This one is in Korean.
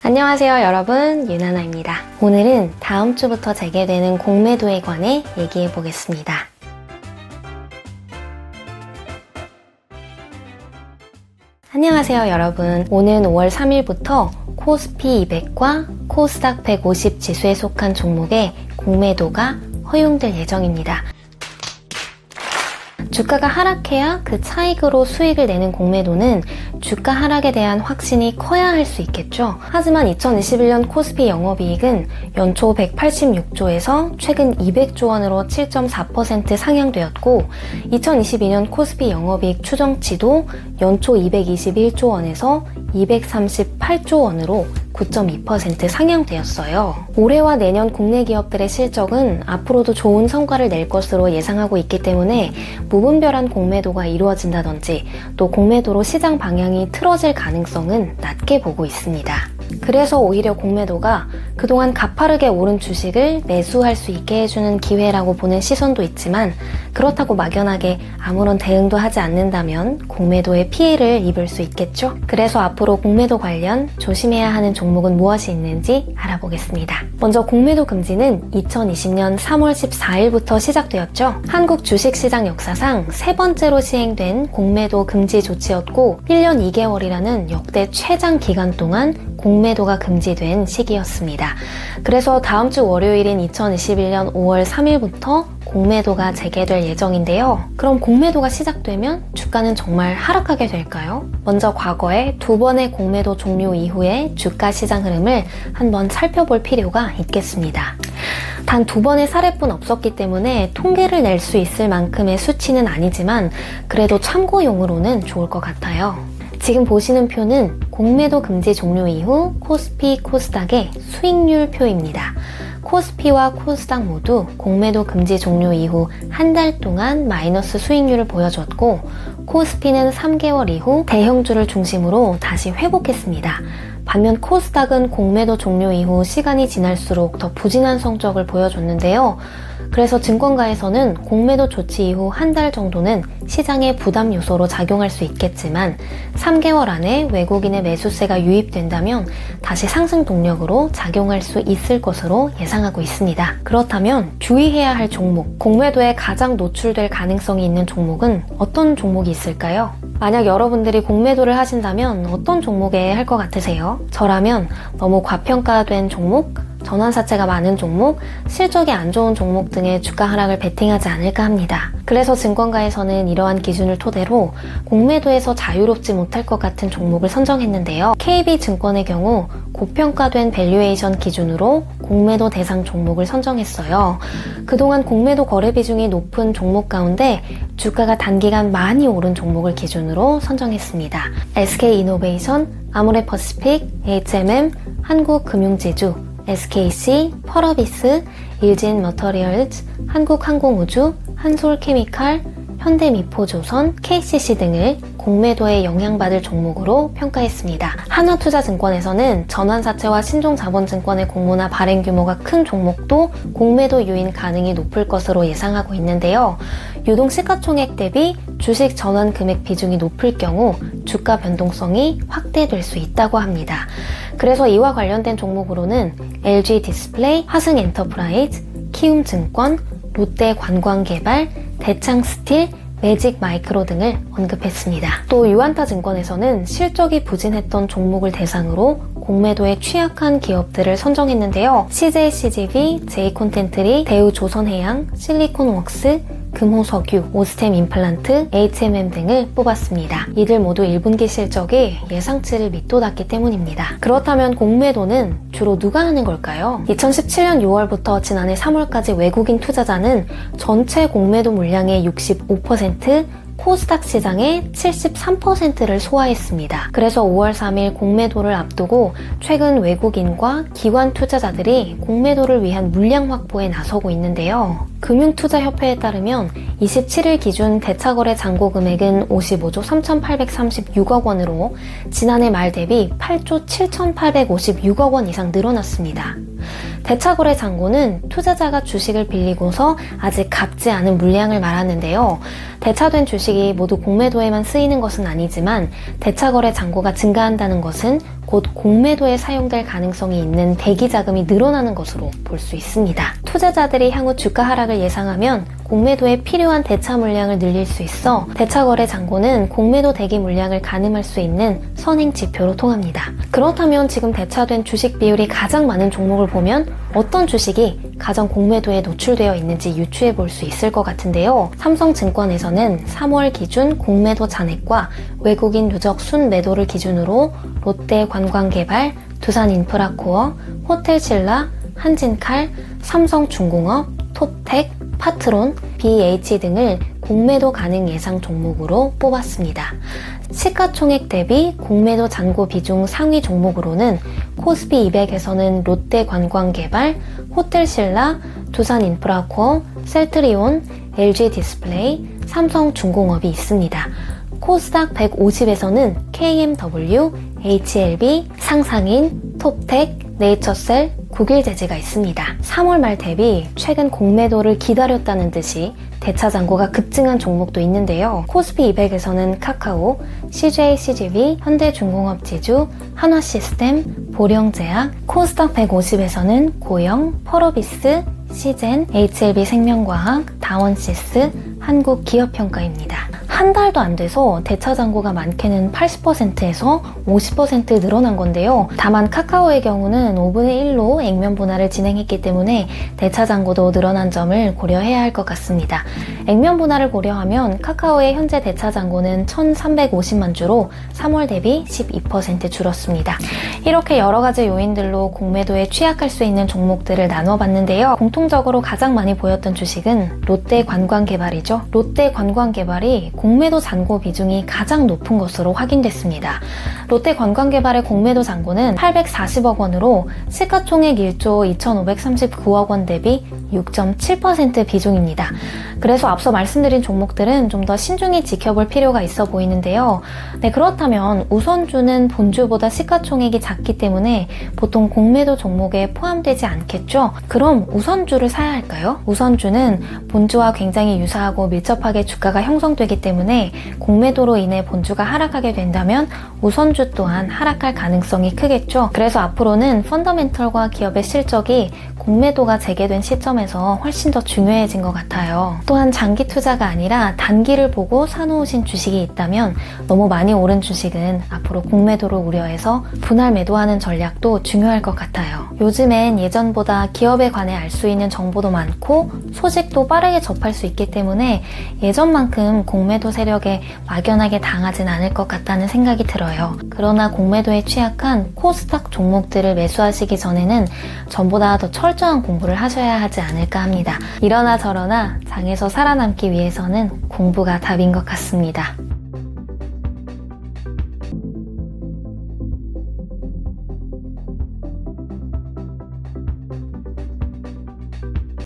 안녕하세요 여러분, 윤하나입니다. 오늘은 다음 주부터 재개되는 공매도에 관해 얘기해 보겠습니다. 안녕하세요 여러분. 오는 5월 3일부터 코스피 200과 코스닥 150 지수에 속한 종목의 공매도가 허용될 예정입니다. 주가가 하락해야 그 차익으로 수익을 내는 공매도는 주가 하락에 대한 확신이 커야 할 수 있겠죠. 하지만 2021년 코스피 영업이익은 연초 186조에서 최근 200조 원으로 7.4% 상향되었고 2022년 코스피 영업이익 추정치도 연초 221조 원에서 238조 원으로 9.2% 상향되었어요. 올해와 내년 국내 기업들의 실적은 앞으로도 좋은 성과를 낼 것으로 예상하고 있기 때문에 무분별한 공매도가 이루어진다든지 또 공매도로 시장 방향이 틀어질 가능성은 낮게 보고 있습니다. 그래서 오히려 공매도가 그동안 가파르게 오른 주식을 매수할 수 있게 해주는 기회라고 보는 시선도 있지만 그렇다고 막연하게 아무런 대응도 하지 않는다면 공매도의 피해를 입을 수 있겠죠. 그래서 앞으로 공매도 관련 조심해야 하는 종목은 무엇이 있는지 알아보겠습니다. 먼저 공매도 금지는 2020년 3월 14일부터 시작되었죠. 한국 주식시장 역사상 세 번째로 시행된 공매도 금지 조치였고 1년 2개월이라는 역대 최장 기간 동안 공매도가 금지된 시기였습니다. 그래서 다음 주 월요일인 2021년 5월 3일부터 공매도가 재개될 예정인데요. 그럼 공매도가 시작되면 주가는 정말 하락하게 될까요? 먼저 과거에 두 번의 공매도 종료 이후의 주가 시장 흐름을 한번 살펴볼 필요가 있겠습니다. 단 두 번의 사례뿐 없었기 때문에 통계를 낼 수 있을 만큼의 수치는 아니지만 그래도 참고용으로는 좋을 것 같아요. 지금 보시는 표는 공매도 금지 종료 이후 코스피, 코스닥의 수익률 표입니다. 코스피와 코스닥 모두 공매도 금지 종료 이후 한 달 동안 마이너스 수익률을 보여줬고 코스피는 3개월 이후 대형주를 중심으로 다시 회복했습니다. 반면 코스닥은 공매도 종료 이후 시간이 지날수록 더 부진한 성적을 보여줬는데요. 그래서 증권가에서는 공매도 조치 이후 한 달 정도는 시장의 부담 요소로 작용할 수 있겠지만 3개월 안에 외국인의 매수세가 유입된다면 다시 상승 동력으로 작용할 수 있을 것으로 예상하고 있습니다. 그렇다면 주의해야 할 종목, 공매도에 가장 노출될 가능성이 있는 종목은 어떤 종목이 있을까요? 만약 여러분들이 공매도를 하신다면 어떤 종목에 할 것 같으세요? 저라면 너무 과평가된 종목, 전환사채가 많은 종목, 실적이 안 좋은 종목 등의 주가 하락을 베팅하지 않을까 합니다. 그래서 증권가에서는 이러한 기준을 토대로 공매도에서 자유롭지 못할 것 같은 종목을 선정했는데요. KB증권의 경우 고평가된 밸류에이션 기준으로 공매도 대상 종목을 선정했어요. 그동안 공매도 거래 비중이 높은 종목 가운데 주가가 단기간 많이 오른 종목을 기준으로 선정했습니다. SK이노베이션, 아모레퍼시픽, HMM, 한국금융지주, SKC, 펄어비스, 일진머터리얼즈, 한국항공우주, 한솔케미칼, 현대미포조선, KCC 등을 공매도에 영향받을 종목으로 평가했습니다. 한화투자증권에서는 전환사채와 신종자본증권의 공모나 발행 규모가 큰 종목도 공매도 유인 가능이 높을 것으로 예상하고 있는데요. 유동 시가총액 대비 주식 전환 금액 비중이 높을 경우 주가 변동성이 확대될 수 있다고 합니다. 그래서 이와 관련된 종목으로는 LG디스플레이, 화승엔터프라이즈, 키움증권, 롯데관광개발, 대창스틸, 매직마이크로 등을 언급했습니다. 또 유안타증권에서는 실적이 부진했던 종목을 대상으로 공매도에 취약한 기업들을 선정했는데요. CJCGV, J콘텐트리, 대우조선해양, 실리콘웍스, 금호석유, 오스템 임플란트, HMM 등을 뽑았습니다. 이들 모두 1분기 실적이 예상치를 밑돋았기 때문입니다. 그렇다면 공매도는 주로 누가 하는 걸까요? 2017년 6월부터 지난해 3월까지 외국인 투자자는 전체 공매도 물량의 65%, 코스닥 시장의 73%를 소화했습니다. 그래서 5월 3일 공매도를 앞두고 최근 외국인과 기관 투자자들이 공매도를 위한 물량 확보에 나서고 있는데요. 금융투자협회에 따르면 27일 기준 대차거래 잔고 금액은 55조 3,836억 원으로 지난해 말 대비 8조 7,856억 원 이상 늘어났습니다. 대차거래 잔고는 투자자가 주식을 빌리고서 아직 갚지 않은 물량을 말하는데요. 대차된 주식이 모두 공매도에만 쓰이는 것은 아니지만 대차거래 잔고가 증가한다는 것은 곧 공매도에 사용될 가능성이 있는 대기 자금이 늘어나는 것으로 볼 수 있습니다. 투자자들이 향후 주가 하락을 예상하면 공매도에 필요한 대차 물량을 늘릴 수 있어 대차거래 잔고는 공매도 대기 물량을 가늠할 수 있는 선행 지표로 통합니다. 그렇다면 지금 대차된 주식 비율이 가장 많은 종목을 보면 어떤 주식이 가장 공매도에 노출되어 있는지 유추해 볼 수 있을 것 같은데요. 삼성증권에서는 3월 기준 공매도 잔액과 외국인 누적 순매도를 기준으로 롯데관광개발, 두산인프라코어, 호텔신라, 한진칼, 삼성중공업, 톱텍, 파트론, BH 등을 공매도 가능 예상 종목으로 뽑았습니다. 시가총액 대비 공매도 잔고 비중 상위 종목으로는 코스피 200에서는 롯데관광개발, 호텔신라, 두산인프라코어, 셀트리온, LG디스플레이, 삼성중공업이 있습니다. 코스닥 150에서는 KMW, HLB, 상상인, 톱텍, 네이처셀, 국일제재가 있습니다. 3월 말 대비 최근 공매도를 기다렸다는 듯이 대차 잔고가 급증한 종목도 있는데요. 코스피 200에서는 카카오, CJ-CGV, 현대중공업지주, 한화시스템, 보령제약, 코스닥 150에서는 고영, 펄어비스, 시젠, HLB생명과학, 다원시스, 한국기업평가입니다. 한 달도 안 돼서 대차 잔고가 많게는 80%에서 50% 늘어난 건데요. 다만 카카오의 경우는 5분의 1로 액면 분할을 진행했기 때문에 대차 잔고도 늘어난 점을 고려해야 할 것 같습니다. 액면 분할을 고려하면 카카오의 현재 대차 잔고는 1,350만 주로 3월 대비 12% 줄었습니다. 이렇게 여러 가지 요인들로 공매도에 취약할 수 있는 종목들을 나눠봤는데요. 공통적으로 가장 많이 보였던 주식은 롯데관광개발이죠. 롯데관광개발이 공매도 잔고 비중이 가장 높은 것으로 확인됐습니다. 롯데관광개발의 공매도 잔고는 840억 원으로 시가총액 1조 2,539억 원 대비 6.7% 비중입니다. 그래서 앞서 말씀드린 종목들은 좀 더 신중히 지켜볼 필요가 있어 보이는데요. 네, 그렇다면 우선주는 본주보다 시가총액이 작기 때문에 보통 공매도 종목에 포함되지 않겠죠? 그럼 우선주를 사야 할까요? 우선주는 본주와 굉장히 유사하고 밀접하게 주가가 형성되기 때문에 공매도로 인해 본주가 하락하게 된다면 우선주 또한 하락할 가능성이 크겠죠. 그래서 앞으로는 펀더멘털과 기업의 실적이 공매도가 재개된 시점에서 훨씬 더 중요해진 것 같아요. 또한 장기 투자가 아니라 단기를 보고 사놓으신 주식이 있다면 너무 많이 오른 주식은 앞으로 공매도를 우려해서 분할 매도하는 전략도 중요할 것 같아요. 요즘엔 예전보다 기업에 관해 알 수 있는 정보도 많고 소식도 빠르게 접할 수 있기 때문에 예전만큼 공매도 세력에 막연하게 당하진 않을 것 같다는 생각이 들어요. 그러나 공매도에 취약한 코스닥 종목들을 매수하시기 전에는 전보다 더 철저한 공부를 하셔야 하지 않을까 합니다. 이러나 저러나 장에서 살아남기 위해서는 공부가 답인 것 같습니다.